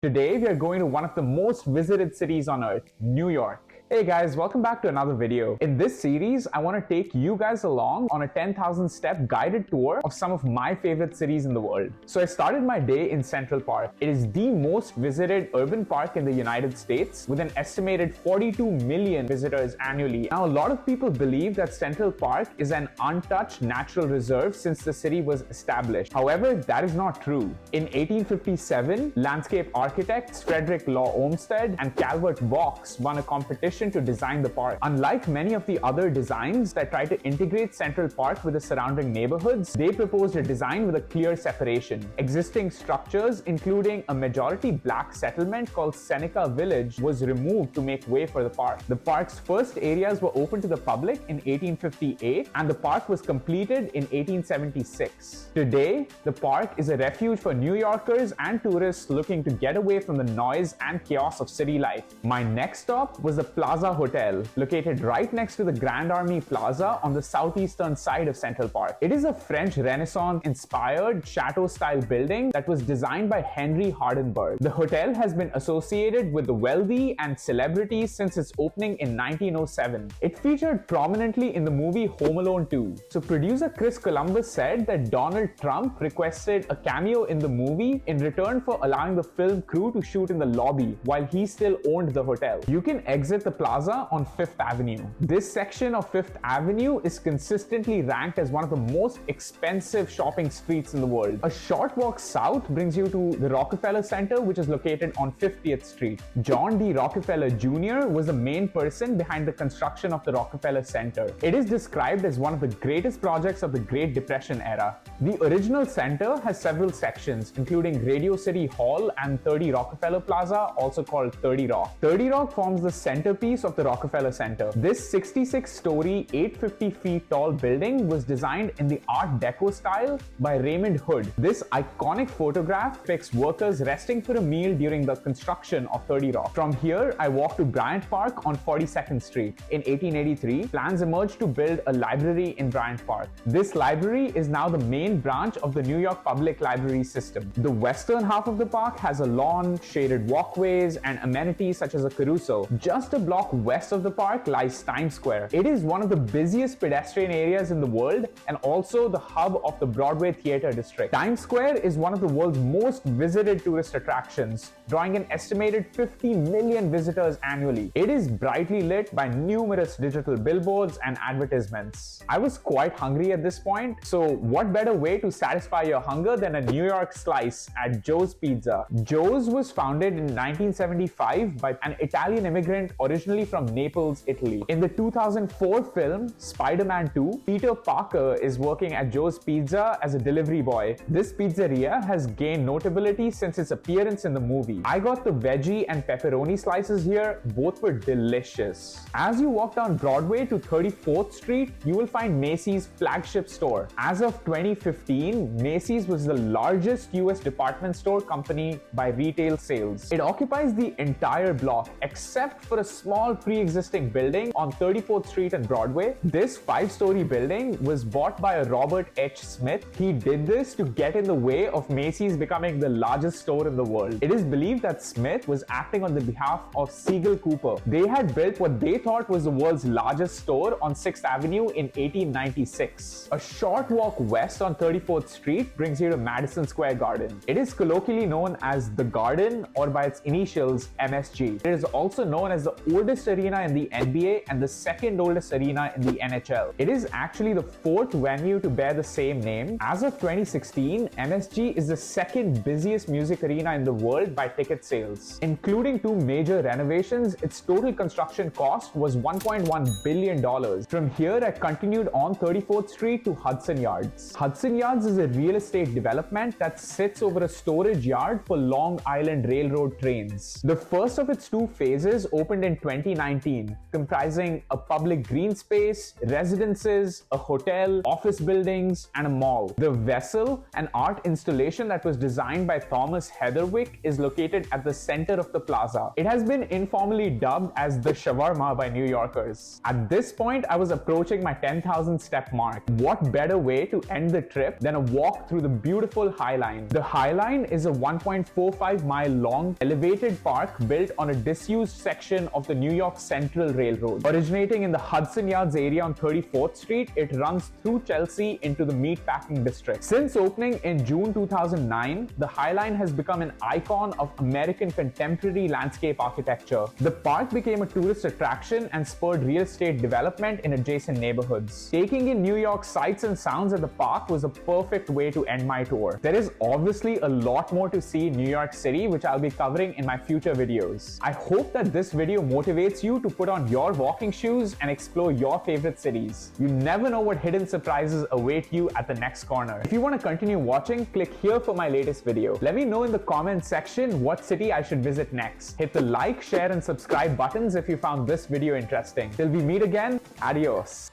Today, we are going to one of the most visited cities on earth, New York. Hey guys, welcome back to another video. In this series, I want to take you guys along on a 10,000 step guided tour of some of my favorite cities in the world. So I started my day in Central Park. It is the most visited urban park in the United States with an estimated 42 million visitors annually. Now, a lot of people believe that Central Park is an untouched natural reserve since the city was established. However, that is not true. In 1857, landscape architects Frederick Law Olmsted and Calvert Vaux won a competition to design the park. Unlike many of the other designs that try to integrate Central Park with the surrounding neighborhoods, they proposed a design with a clear separation. Existing structures, including a majority black settlement called Seneca Village, was removed to make way for the park. The park's first areas were open to the public in 1858, and the park was completed in 1876. Today, the park is a refuge for New Yorkers and tourists looking to get away from the noise and chaos of city life. My next stop was the Plaza Hotel, located right next to the Grand Army Plaza on the southeastern side of Central Park. It is a French Renaissance-inspired chateau-style building that was designed by Henry Hardenberg. The hotel has been associated with the wealthy and celebrities since its opening in 1907. It featured prominently in the movie Home Alone 2. So producer Chris Columbus said that Donald Trump requested a cameo in the movie in return for allowing the film crew to shoot in the lobby while he still owned the hotel. You can exit the plaza on 5th Avenue. This section of 5th Avenue is consistently ranked as one of the most expensive shopping streets in the world. A short walk south brings you to the Rockefeller Center, which is located on 50th Street. John D. Rockefeller Jr. was the main person behind the construction of the Rockefeller Center. It is described as one of the greatest projects of the Great Depression era. The original center has several sections, including Radio City Hall and 30 Rockefeller Plaza, also called 30 Rock. 30 Rock forms the centerpiece of the Rockefeller Center. This 66-story, 850 feet tall building was designed in the Art Deco style by Raymond Hood. This iconic photograph depicts workers resting for a meal during the construction of 30 Rock. From here, I walked to Bryant Park on 42nd Street. In 1883, plans emerged to build a library in Bryant Park. This library is now the main branch of the New York Public Library system. The western half of the park has a lawn, shaded walkways, and amenities such as a carousel. Just a block west of the park lies Times Square. It is one of the busiest pedestrian areas in the world and also the hub of the Broadway theater district. Times Square is one of the world's most visited tourist attractions, drawing an estimated 50 million visitors annually. It is brightly lit by numerous digital billboards and advertisements. I was quite hungry at this point, so what better way to satisfy your hunger than a New York slice at Joe's Pizza. Joe's was founded in 1975 by an Italian immigrant originally from Naples, Italy. In the 2004 film Spider-Man 2, Peter Parker is working at Joe's Pizza as a delivery boy. This pizzeria has gained notability since its appearance in the movie. I got the veggie and pepperoni slices here. Both were delicious. As you walk down Broadway to 34th Street, you will find Macys' flagship store. As of 2015, Macys was the largest US department store company by retail sales. It occupies the entire block except for a small pre-existing building on 34th Street and Broadway. This 5-story building was bought by a Robert H. Smith. He did this to get in the way of Macys becoming the largest store in the world. It is believed that Smith was acting on the behalf of Siegel Cooper. They had built what they thought was the world's largest store on 6th Avenue in 1896. A short walk west on 34th Street brings you to Madison Square Garden. It is colloquially known as the Garden or by its initials MSG. It is also known as the oldest arena in the NBA and the second oldest arena in the NHL. It is actually the 4th venue to bear the same name. As of 2016, MSG is the second busiest music arena in the world by ticket sales. Including 2 major renovations, its total construction cost was $1.1 billion. From here, I continued on 34th Street to Hudson Yards. Hudson Yards is a real estate development that sits over a storage yard for Long Island Railroad trains. The first of its 2 phases opened in 2019, comprising a public green space, residences, a hotel, office buildings, and a mall. The vessel, an art installation that was designed by Thomas Heatherwick, is located at the center of the plaza. It has been informally dubbed as the shawarma by New Yorkers. At this point, I was approaching my 10,000 step mark. What better way to end the trip than a walk through the beautiful High Line? The High Line is a 1.45-mile long elevated park built on a disused section of the New York Central Railroad. Originating in the Hudson Yards area on 34th Street, it runs through Chelsea into the meatpacking district. Since opening in June 2009, the High Line has become an icon of American contemporary landscape architecture. The park became a tourist attraction and spurred real estate development in adjacent neighborhoods. Taking in New York's sights and sounds at the park was a perfect way to end my tour. There is obviously a lot more to see in New York City, which I'll be covering in my future videos. I hope that this video motivates you to put on your walking shoes and explore your favorite cities. You never know what hidden surprises await you at the next corner. If you want to continue watching, click here for my latest video. Let me know in the comment section what city I should visit next. Hit the like, share, and subscribe buttons if you found this video interesting. Till we meet again, adios.